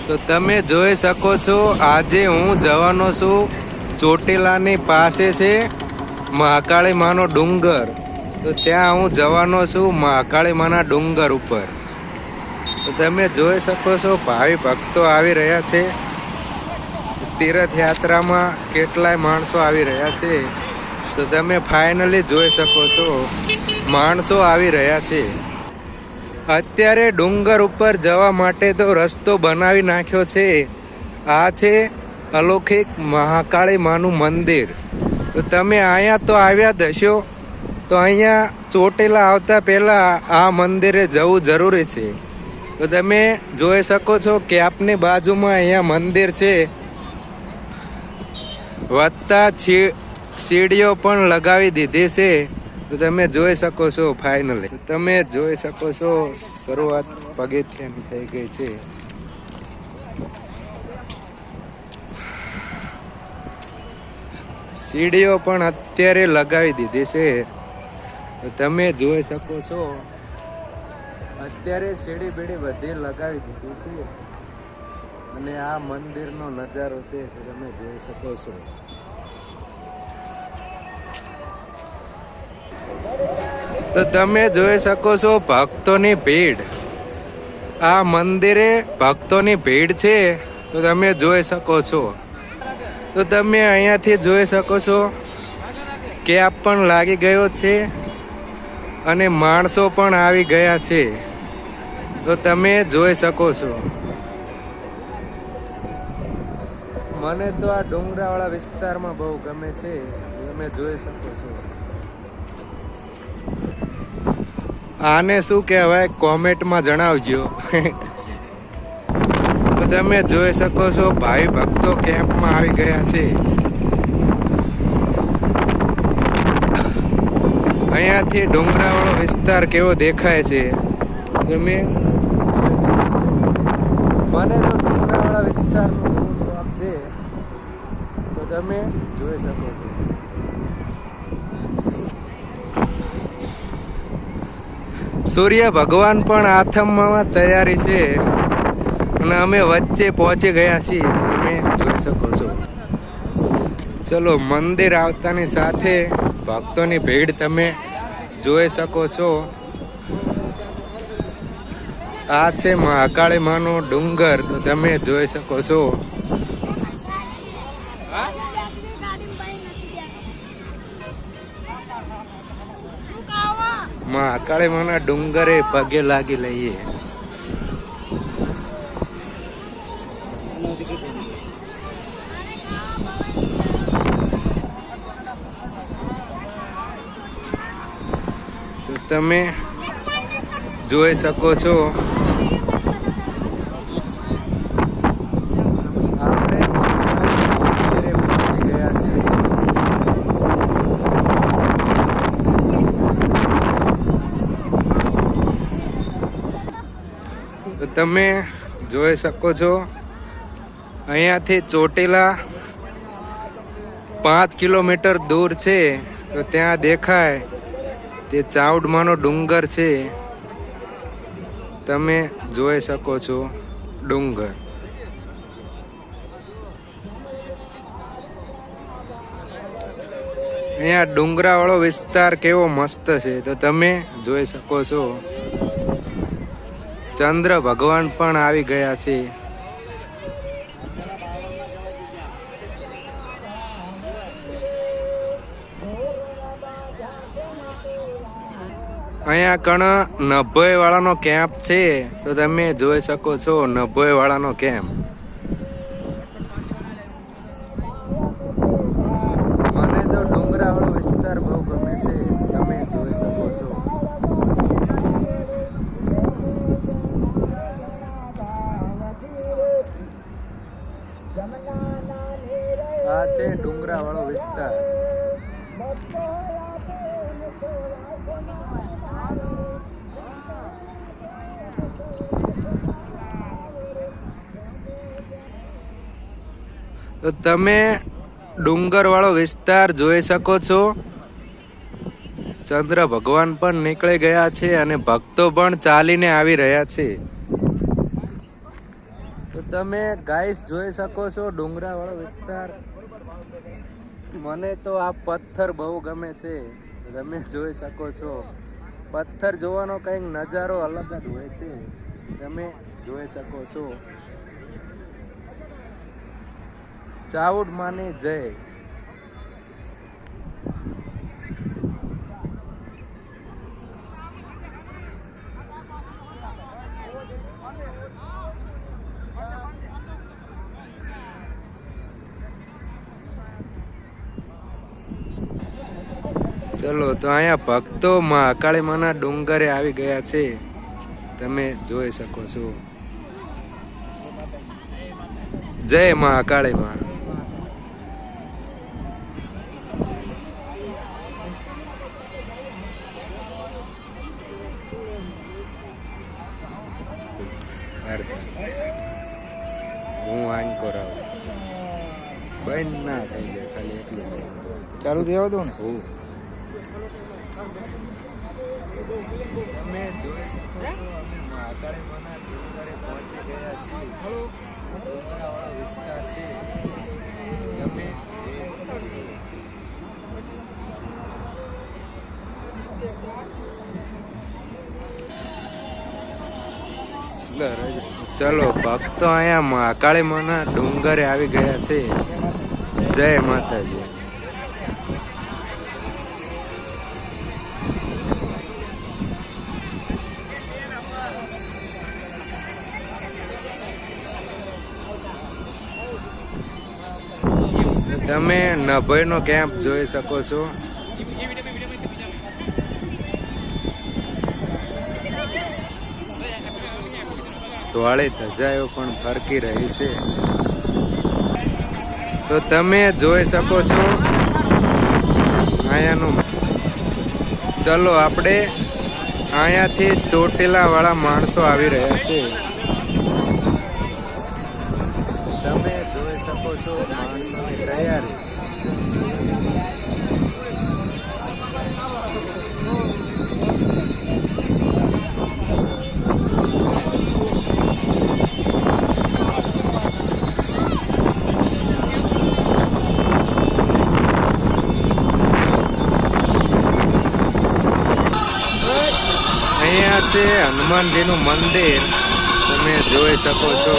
તો તમે જોઈ શકો છો આજે હું જવાનો છું ચોટીલાની પાસે છે મહાકાળી માનો ડુંગર. તો ત્યાં હું જવાનો છું મહાકાળી માના ડુંગર ઉપર. તો તમે જોઈ શકો છો ભાવિ ભક્તો આવી રહ્યા છે. તીર્થયાત્રામાં કેટલાય માણસો આવી રહ્યા છે. તો તમે ફાઇનલી જોઈ શકો છો માણસો આવી રહ્યા છે. અત્યારે ડુંગર ઉપર જવા માટે તો રસ્તો બનાવી નાખ્યો છે. આ છે અલૌકિક મહાકાળી માનું મંદિર. તો તમે અહીંયા તો આવ્યા દશો, તો અહીંયા ચોટીલા આવતા પહેલાં આ મંદિરે જવું જરૂરી છે. તો તમે જોઈ શકો છો કે આપની બાજુમાં અહીંયા મંદિર છે. વધતા સીડીઓ પણ લગાવી દીધી છે. તો તમે જોઈ શકો છો ફાઇનલી. તમે જોઈ શકો છો શરૂઆત પગથિયાની થઈ ગઈ છે. સીડીઓ પણ અત્યારે લગાવી દીધી છે. તો તમે જોઈ શકો છો અત્યારે સીડી બીડી બધી લગાવી દીધી છે. અને આ મંદિરનો નજારો છે તો તમે જોઈ શકો છો. તો તમે જોઈ શકો છો ભક્તોની ભીડ. આ મંદિરે ભક્તોની ભીડ છે. તો તમે જોઈ શકો છો. તો તમે અહીંયાથી જોઈ શકો છો કેપ પણ લાગી ગયો છે અને માણસો પણ આવી ગયા છે. તો તમે જોઈ શકો છો. મને તો આ ડુંગરાવાળા વિસ્તારમાં બહુ ગમે છે. તમે જોઈ શકો છો. આને શું કહેવાય કોમેન્ટમાં જણાવજો. તો તમે જોઈ શકો છો ભાઈ ભક્તો કેમ્પમાં આવી ગયા છે. અહીંયાથી ડુંગરાવાળો વિસ્તાર કેવો દેખાય છે તમે જોઈ શકો છો. મને તો ડુંગરાવાળા વિસ્તારનો બહુ શોખ છે. તો તમે જોઈ શકો છો. સૂર્ય ભગવાન પણ આથમવામાં તૈયારી છે અને અમે વચ્ચે પહોંચી ગયા છીએ. તમે જોઈ શકો છો. ચલો મંદિર આવતાની સાથે ભક્તોની ભીડ તમે જોઈ શકો છો. આ છે મહાકાળી માનો ડુંગર. તો તમે જોઈ શકો છો. મહાકાળી માના ડુંગરે પગે લાગી લઈએ. તો તમે જોઈ શકો છો આપણે મંદિરે પહોંચી ગયા છીએ. તો તમે જોઈ શકો છો અહીંયાથી ચોટીલા 5 કિલોમીટર દૂર છે. તો ત્યાં દેખાય તે ચાઉડમાનો ડુંગર છે. તમે જોઈ શકો છો ડુંગર. અહીંયા ડુંગરાવાળો વિસ્તાર કેવો મસ્ત છે. તો તમે જોઈ શકો છો. ચંદ્ર ભગવાન પણ આવી ગયા છે. અહીંયા કણ 90 વાળાનો કેમ્પ છે. તો તમે જોઈ શકો છો 90 વાળાનો કેમ્પ. મને તો ડુંગરાવાળો વિસ્તાર બહુ ગમે છે. તમે જોઈ શકો છો. આ છે ડુંગરાવાળો વિસ્તાર. તો તમે ડુંગરવાળો વિસ્તાર જોઈ શકો છો. ચંદ્ર ભગવાન પણ નીકળી ગયા છે અને ભક્તો પણ ચાલીને આવી રહ્યા છે. તો તો તમે ગાઈસ જોઈ શકો છો ડુંગરાવાળો વિસ્તાર. મને તો આ પથ્થર બહુ ગમે છે. તમે જોઈ શકો છો પથ્થર જોવાનો કંઈક નજારો અલગ જ હોય છે. તમે જોઈ શકો છો. ચાઉડ માની જય. ચલો તો અહીંયા ભક્તો માં અકાળી માના ડુંગરે આવી ગયા છે. તમે જોઈ શકો છો. જય માં અકાળી માં. હું આંકો રાવ બંધ ના થઈ જાય ખાલી એટલું ચાલુ થયો હતો ને. હું તમે જોઈ શકો છો અમે મહાકાળી માના ડુંગરે પહોંચી ગયા છીએ. ડુંગરાવાળો વિસ્તાર છે. તમે જોઈ શકો છો. ચલો ભક્તો અહીંયા મહાકાળી માના ડુંગરે આવી ગયા છે. જય માતાજી. તમે નભઈનો કેમ્પ જોઈ શકો છો. ધોળી ધજાઓ પણ ફરકી રહી છે. તો તમે જોઈ શકો છો અહીંયાનું. ચલો આપણે અહીંયાથી ચોટીલા વાળા માણસો આવી રહ્યા છે. તમે જોઈ શકો છો માણસોની તૈયારી. અહીંયા છે હનુમાનજીનું મંદિર. તમે જોઈ શકો છો.